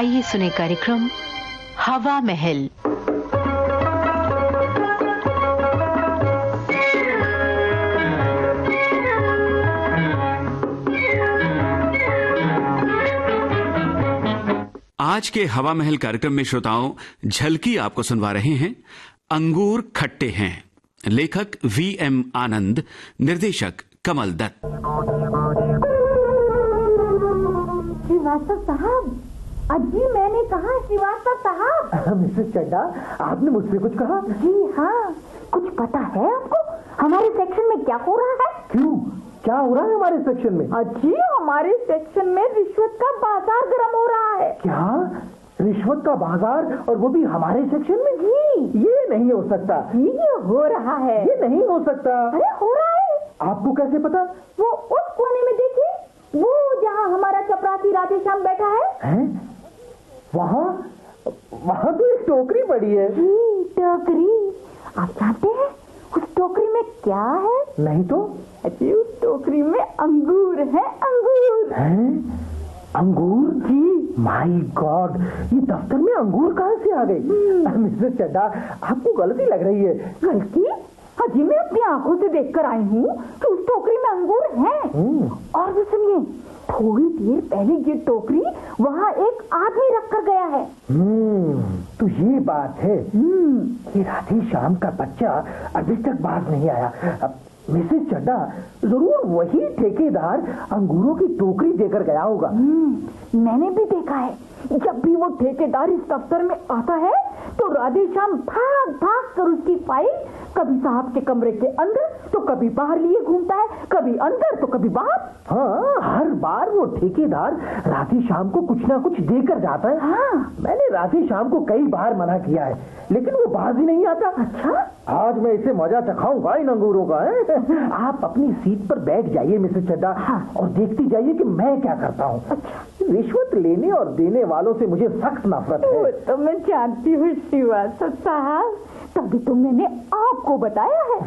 आइए सुने कार्यक्रम हवा महल। आज के हवा महल कार्यक्रम में श्रोताओं झलकी आपको सुनवा रहे हैं अंगूर खट्टे हैं। लेखक V.M. आनंद, निर्देशक कमल दत्त। श्रीवास्तव साहब, अजी मैंने कहा श्रीवास्तव साहब। मिसेस चड्डा, आपने मुझसे कुछ कहा? जी हाँ, कुछ पता है आपको हमारे सेक्शन में क्या हो रहा है? क्यों, क्या हो रहा है हमारे सेक्शन में? अजी हमारे सेक्शन में रिश्वत का बाजार गर्म हो रहा है। क्या, रिश्वत का बाजार, और वो भी हमारे सेक्शन में? जी, ये नहीं हो सकता। ये हो रहा है। ये नहीं हो सकता। अरे हो रहा है। आपको कैसे पता? वो उस कोने में देखिए, वो जहाँ हमारा चपरासी राधेश्याम बैठा है। वहाँ वहाँ तो एक टोकरी पड़ी है। टोकरी? आप जानते हैं उस टोकरी में क्या है? नहीं तो। अजी उस टोकरी में अंगूर है। अंगूर हैं? अंगूर? जी। माय गॉड, ये दफ्तर में अंगूर कहाँ से आ गई? मिसेस चड्डा, आपको गलती लग रही है। गलती? अजी मैं अपनी आंखों से देखकर आई हूँ कि उस टोकरी में अंगूर हैं। और भी सुनिए, थोड़ी देर पहले ये टोकरी वहाँ एक आदमी रख कर गया है। तो ये बात है। ये राधेश्याम का बच्चा अभी तक बाहर नहीं आया। मिसेस चड्डा, जरूर वही ठेकेदार अंगूरों की टोकरी देकर गया होगा। मैंने भी देखा है, जब भी वो ठेकेदार इस दफ्तर में आता है तो राधेश्याम भाग भाग कर उसकी फाइल कभी साहब के कमरे के अंदर तो कभी बाहर लिए घूमता है, कभी अंदर तो कभी बाहर। हाँ, हर बार वो ठेकेदार राधेश्याम को कुछ ना कुछ देकर जाता है। हाँ। मैंने राधेश्याम को कई बार मना किया है, लेकिन वो बाज ही नहीं आता। अच्छा, आज मैं इसे मजा चखाऊंगा इन अंगूरों का। आप अपनी सीट पर बैठ जाइए मिसेस चड्डा। हाँ। और देखती जाइए कि मैं क्या करता हूँ। अच्छा। रिश्वत लेने और देने वालों से मुझे सख्त नफरत है। तो मैं जानती हूँ श्रीवास्तव साहब, तभी तो मैंने आपको बताया है।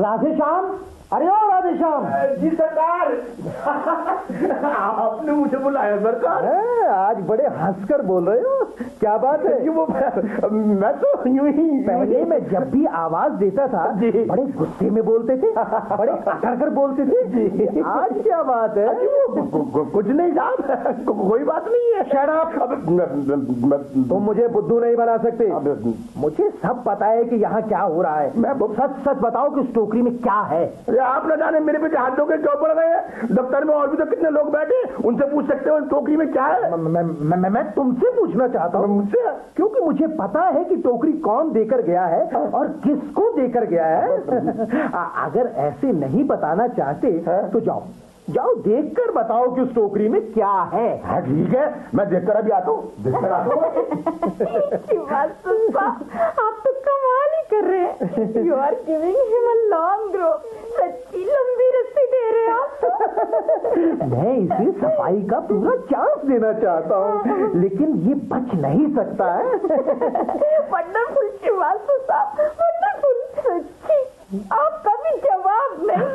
राधेश्याम, अरे ओ राधेश्याम। जी सरकार। आपने मुझे बुलाया सरकार? आज बड़े हंसकर बोल रहे हो, क्या बात है? वो मैं तो यूं ही, पहले मैं जब भी आवाज देता था बड़े गुस्से में बोलते थे, बड़े अकड़ कर बोलते थे। आज क्या बात है? कुछ नहीं साहब, कोई बात नहीं है। Shut up. तुम मुझे बुद्धू नहीं बना सकते। मुझे सब पता है कि यहाँ क्या हो रहा है। मैं सच सच बताओ कि उस टोकरी में क्या है। आप न जाने मेरे पे हाथ धो के क्यों पड़ गए हैं? दफ्तर में और भी तो कितने लोग बैठे, उनसे पूछ सकते हो टोकरी में क्या है। मैं तुमसे पूछना चाहता हूँ। मुझसे? क्योंकि मुझे पता है कि टोकरी कौन देकर गया है और किसको देकर गया है। अगर ऐसे नहीं बताना चाहते तो जाओ जाओ देखकर बताओ कि उस टोकरी में क्या है। हाँ ठीक है, मैं देखकर अभी आता हूँ। देखकर आता हूँ। आप तो कमाल ही कर रहे हैं। You are giving him a long rope. सच्ची लंबी रस्सी दे रहे हैं आप। मैं इसे सफाई का पूरा चांस देना चाहता हूँ, लेकिन ये बच नहीं सकता है। वंडरफुल श्रीवास्तव साहब, वंडरफुल। सच्ची आपका भी जवाब नहीं।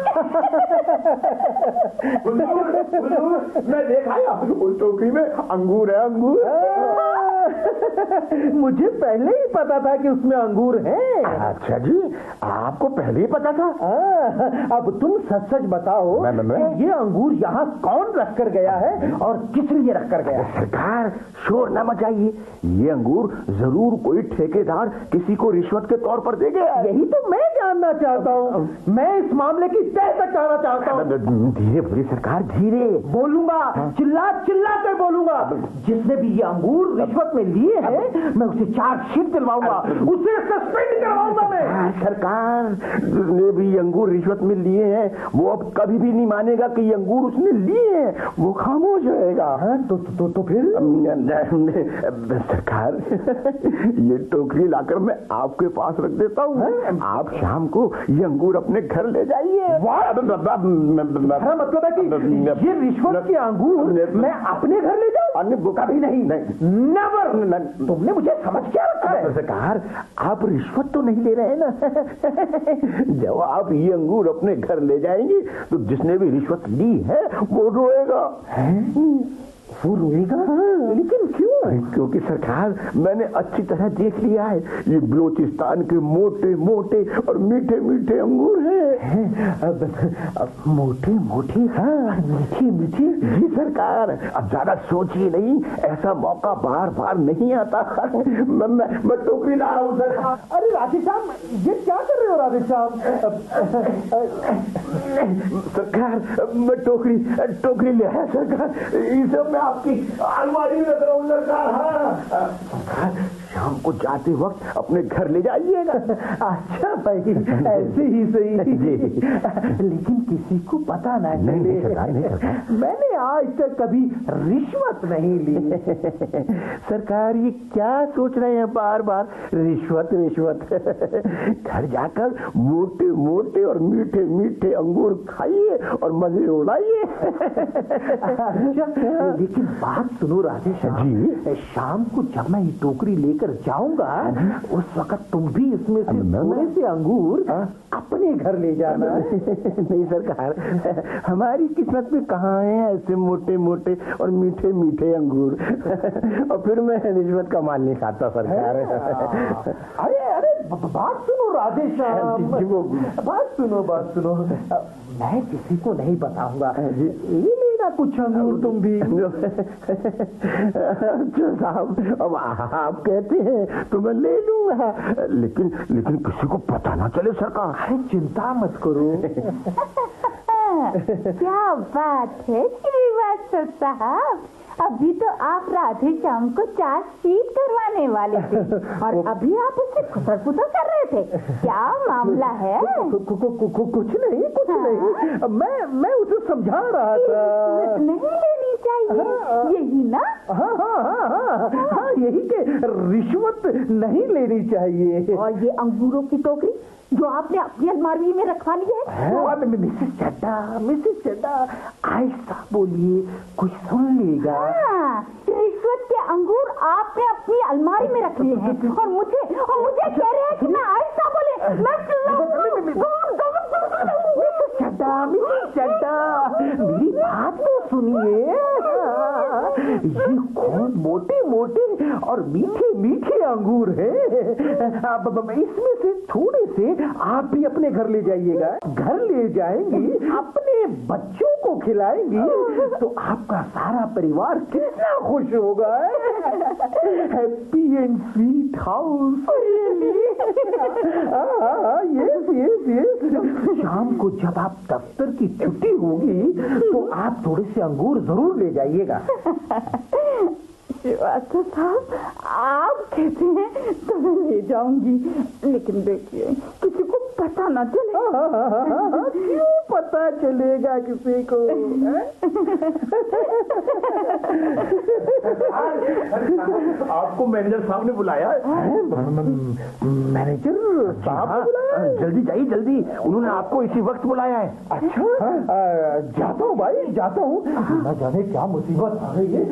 मैं देखा उस टोकरी में अंगूर है। अंगूर मुझे पहले ही पता था कि उसमें अंगूर हैं। अच्छा जी, आपको पहले ही पता था? अब तुम सच सच बताओ कि ये अंगूर यहाँ कौन रख कर गया है और किस लिए रख कर गया? सरकार शोर न मचाइए, ये अंगूर जरूर कोई ठेकेदार किसी को रिश्वत के तौर पर दे गया। यही तो मैं जानना चाहता हूँ। मैं इस मामले की तह तक जाना चाहता हूँ। धीरे बोलिए सरकार, धीरे बोलूंगा। चिल्ला चिल्ला कर बोलूंगा। जिसने भी ये अंगूर रिश्वत में लिए हैं, मैं उसे चार्जशीट दिलवाऊंगा, उसे सस्पेंड करवाऊंगा मैं। सरकार, जिसने भी अंगूर रिश्वत में लिए हैं वो अब कभी भी नहीं मानेगा कि ये अंगूर उसने लिए हैं। वो खामोश रहेगा। तो फिर? सरकार, ये टोकरी लाकर मैं आपके पास रख देता हूँ। आप शाम को ये अंगूर अपने घर ले जाइए। मतलब है कि ये रिश्वत के अंगूर मैं अपने घर ले जाऊँ? कभी नहीं। नेवर। तुमने मुझे समझ क्या रखा है? सरकार, आप रिश्वत तो नहीं ले रहे हैं ना। जब आप ये अंगूर अपने घर ले जाएंगे तो जिसने भी रिश्वत ली है वो रोएगा। वो रोएगा? लेकिन क्यों? क्योंकि सरकार मैंने अच्छी तरह देख लिया है, ये बलोचिस्तान के मोटे मोटे और मीठे मीठे अंगूर हैं। मोटे मोटे? हाँ, मीठी मीठी। जी सरकार, अब ज्यादा सोचिए नहीं, ऐसा मौका बार बार नहीं आता। मैं टोकरी ला रहा हूँ सरकार। अरे राधेश्याम, ये क्या कर रहे हो राधेश्याम? सरकार मैं टोकरी ले आया सरकार, ये सब मैं आपकी अलमारी में रख रहा हूँ सरकार। हाँ शाम को जाते वक्त अपने घर ले जाइएगा। अच्छा भाई, ऐसे ही सही जी। लेकिन किसी को पता ना चले। नहीं, मैंने आज तक कभी रिश्वत नहीं ली। सरकार ये क्या सोच रहे हैं बार बार, रिश्वत रिश्वत। घर जाकर मोटे मोटे और मीठे मीठे अंगूर खाइए और मजे उड़ाइए। लेकिन बात सुनो राजेश जी, शाम को जब मैं ये टोकरी लेकर जाऊंगा, उस वक्त तुम भी इसमें से थोड़े से अंगूर अपने घर ले जाना। नहीं सरकार, हमारी किस्मत में कहाँ है ऐसे मोटे मोटे और मीठे मीठे अंगूर। और फिर मैं रिश्वत का माल नहीं खाता सरकार। अरे अरे बात सुनो राधेश्याम, बात सुनो। मैं किसी को नहीं बताऊंगा, ये लेना कुछ अंगूर तुम भी। अच्छा साहब, अब आप कहते हैं तो मैं ले लूंगा, लेकिन किसी को पता ना चले सरकार। अरे चिंता मत करो। क्या बात है श्रीवास्तव साहब, अभी तो आप राधेश्याम को चार्जशीट करवाने वाले थे और अभी आप उससे खुसर-पुसर कर रहे थे। क्या मामला है? कुछ नहीं। मैं उसे समझा रहा था। नहीं लेनी चाहिए, यही ना? हाँ, यही के रिश्वत नहीं लेनी चाहिए। और ये अंगूरों की टोकरी जो आपने अपनी अलमारी में रखवा ली है? मिसेस चड्डा, आहिस्ता बोलिए, कोई सुन लेगा। हाँ, रिश्वत के अंगूर आपने अपनी अलमारी में रख लिए हैं और मुझे कह रहे हैं कि मैं आहिस्ता बोले। मिसेस चड्डा, मेरी बात तो सुनिए। ये कौन मोटे मोटे और मीठे मीठे अंगूर हैं। अब इसमें से थोड़े से आप भी अपने घर ले जाइएगा। घर ले जाएंगी, अपने बच्चों को खिलाएंगी, तो आपका सारा परिवार कितना खुश होगा। Happy and sweet house. Yes. शाम को जब आप दफ्तर की छुट्टी होगी तो आप थोड़े से अंगूर जरूर ले जाइएगा। श्रीवास्तव साहब, आप कहते हैं तो मैं ले जाऊंगी, लेकिन देखिए किसी को पता ना चले। क्यों पता चलेगा किसी को? आपको मैनेजर साहब ने बुलाया है? मैनेजर साहब ने बुलाया? जल्दी जाइए जल्दी, उन्होंने आपको इसी वक्त बुलाया है। अच्छा, जाता हूँ भाई, जाता हूँ। न जाने क्या मुसीबत आ रही है।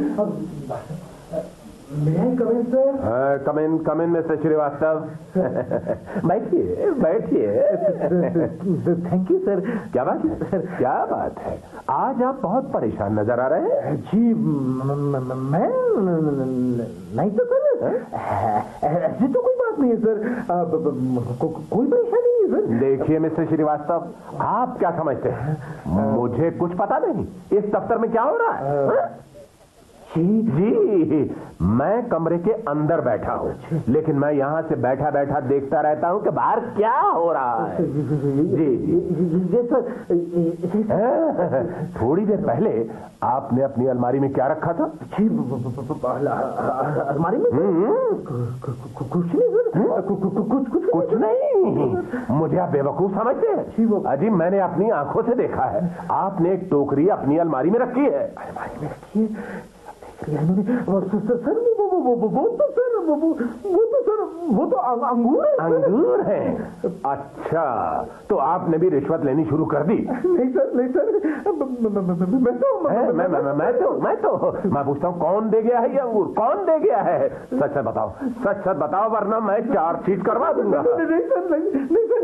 कम इन मिस्टर श्रीवास्तव। बैठिए। Thank you sir. क्या बात है? आज आप बहुत परेशान नजर आ रहे हैं। जी मैं नहीं तो सर, ऐसी तो कोई बात नहीं है सर। कोई परेशानी नहीं है सर। देखिए मिस्टर श्रीवास्तव, आप क्या समझते हैं मुझे कुछ पता नहीं इस दफ्तर में क्या हो रहा है? जी, मैं कमरे के अंदर बैठा हूँ, लेकिन मैं यहाँ से बैठा बैठा देखता रहता हूँ कि बाहर क्या हो रहा है। जी सर। थोड़ी देर पहले आपने अपनी अलमारी में क्या रखा था? अलमारी में कुछ नहीं सर। कुछ नहीं। मुझे आप बेवकूफ समझते हैं? अजी, मैंने अपनी आंखों से देखा है, आपने एक टोकरी अपनी अलमारी में रखी है। अलमारी में रखी है? वो तो अंगूर है। अंगूर है? अच्छा, तो आपने भी रिश्वत लेनी शुरू कर दी? नहीं सर, नहीं सर, मैं पूछता हूँ कौन दे गया है ये अंगूर? कौन दे गया है? सच सच बताओ, सच सच बताओ, वरना मैं चार्जशीट करवा दूंगा। नहीं सर, नहीं सर,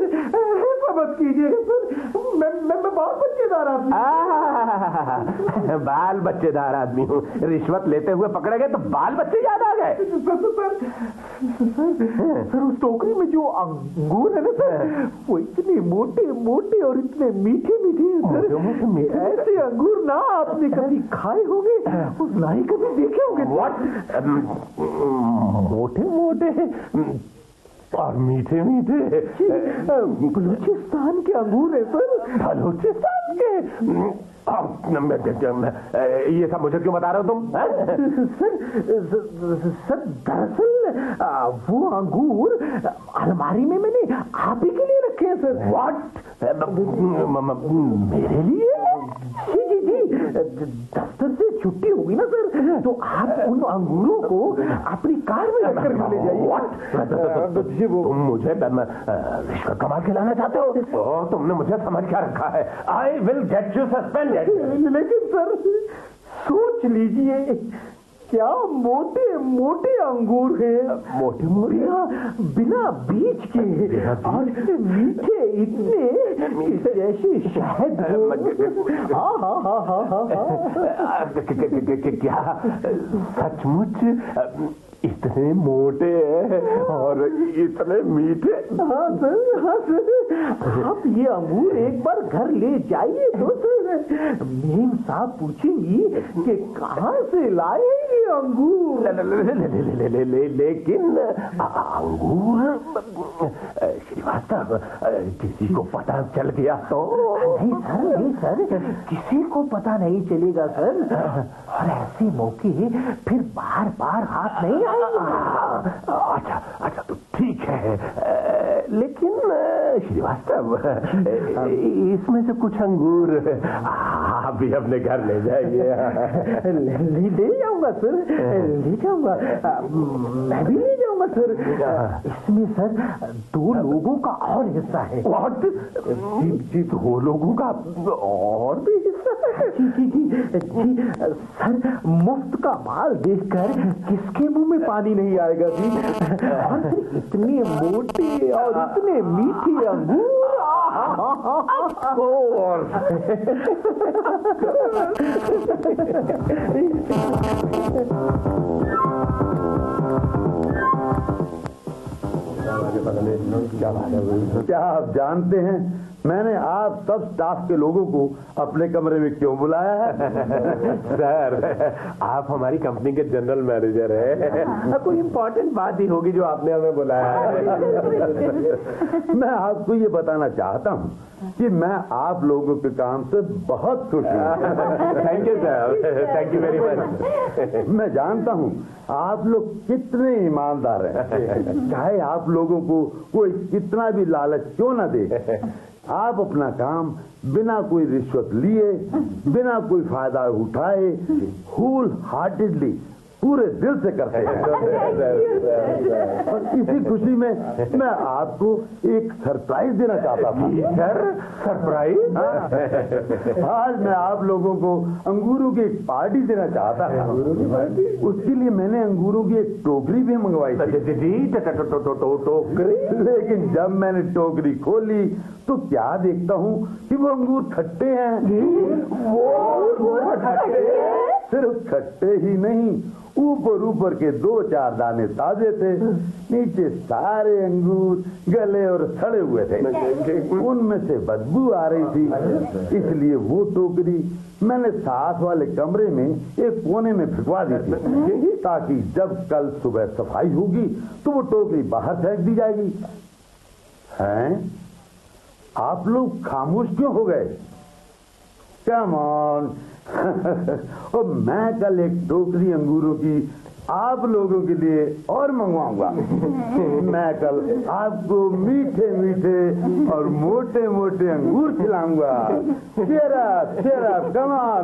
ऐसा मत कीजिएगा सर। मैं बाल बच्चेदार आदमी, बाल बच्चेदार आदमी हूँ। रिश्वत लेते हुए पकड़े गए तो बाल बच्चे याद आ गए? सर उस टोकरी में जो अंगूर है ना सर, वो इतने मोटे मोटे और इतने मीठे मीठे हैं सर। ऐसे अंगूर ना आपने कभी खाए होंगे और ना ही कभी देखे होंगे। व्हाट? मोटे मोटे और मीठे मीठे? बलूचिस्तान के अंगूर है सर। बलूचिस्तान के? ये सब मुझे क्यों बता रहे हो तुम? सर दरअसल वो अंगूर अलमारी में मैंने आप ही के लिए रखे हैं सर। व्हाट? मेरे लिए? जी जी जी, दफ्तर से छुट्टी होगी ना सर, तो आप उन अंगूरों को अपनी कार में रखकर ले जाइए। तुम मुझे रिश्वत कमा के लाना चाहते हो? तुमने मुझे समझ क्या रखा है? I will get you suspended. लेकिन सर सोच लीजिए, क्या मोटे मोटे अंगूर हैं, मोटे मोटे बिना बीज के, और मीठे इतने जैसे शहद। क्या सचमुच इतने मोटे और इतने मीठे? हाँ सर, आप ये अंगूर एक बार घर ले जाइए तो सर मेम साहब पूछेंगी कि कहाँ से लाए ये अंगूर। लेकिन अंगूर श्रीवास्तव, किसी को पता चल गया तो? नहीं सर, किसी को पता नहीं चलेगा सर, और ऐसे मौके फिर बार बार हाथ नहीं आएंगे। अच्छा तो ठीक है, लेकिन श्रीवास्तव इसमें से कुछ अंगूर आप भी अपने घर ले जाइए। ले जाऊंगा सर, ले जाऊंगा, मैं भी ले जाऊंगा सर। इसमें सर 2 लोगों का और हिस्सा है। व्हाट? जी 2 लोगों का और भी हिस्सा है? जी सर, मुफ्त का माल देखकर किसके मुंह में पानी नहीं आएगा जी। और इतने मोटे और इतने मीठे अंगूर। क्या आप जानते हैं मैंने आप सब स्टाफ के लोगों को अपने कमरे में क्यों बुलाया है? सर, आप हमारी कंपनी के जनरल मैनेजर हैं। कोई इम्पोर्टेंट बात ही होगी जो आपने हमें बुलाया है। मैं आपको ये बताना चाहता हूँ कि मैं आप लोगों के काम से बहुत खुश हूँ। Thank you sir, thank you very much. मैं जानता हूँ आप लोग कितने ईमानदार हैं, चाहे आप लोगों को कोई कितना भी लालच क्यों ना दे, आप अपना काम बिना कोई रिश्वत लिए, बिना कोई फायदा उठाए, होल हार्टेडली पूरे दिल से करते हैं। और इसी खुशी में मैं आपको एक सरप्राइज देना चाहता था। Sir, surprise? आज मैं आप लोगों को अंगूरों की एक पार्टी देना चाहता था। उसके लिए मैंने अंगूरों की एक टोकरी भी मंगवाई थी। टोकरी? लेकिन जब मैंने टोकरी खोली तो क्या देखता हूँ कि वो अंगूर खट्टे हैं। वो खट्टे? सिर्फ खट्टे ही नहीं, ऊपर के 2-4 दाने ताजे थे, नीचे सारे अंगूर गले और सड़े हुए थे। उनमें से बदबू आ रही थी, इसलिए वो टोकरी मैंने साथ वाले कमरे में एक कोने में भिजवा दी थी, ताकि जब कल सुबह सफाई होगी तो वो टोकरी बाहर फेंक दी जाएगी। हैं? आप लोग खामोश क्यों हो गए? Come on. और मैं कल एक टोकरी अंगूरों की आप लोगों के लिए और मंगवाऊंगा। मैं कल आपको मीठे मीठे और मोटे मोटे अंगूर खिलाऊंगा। cheer up, come on।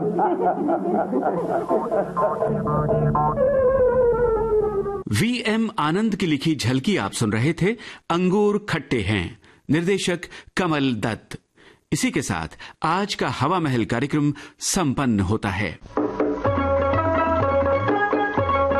V.M. आनंद की लिखी झलकी आप सुन रहे थे। अंगूर खट्टे हैं, निर्देशक कमल दत्त। इसी के साथ आज का हवा महल कार्यक्रम संपन्न होता है।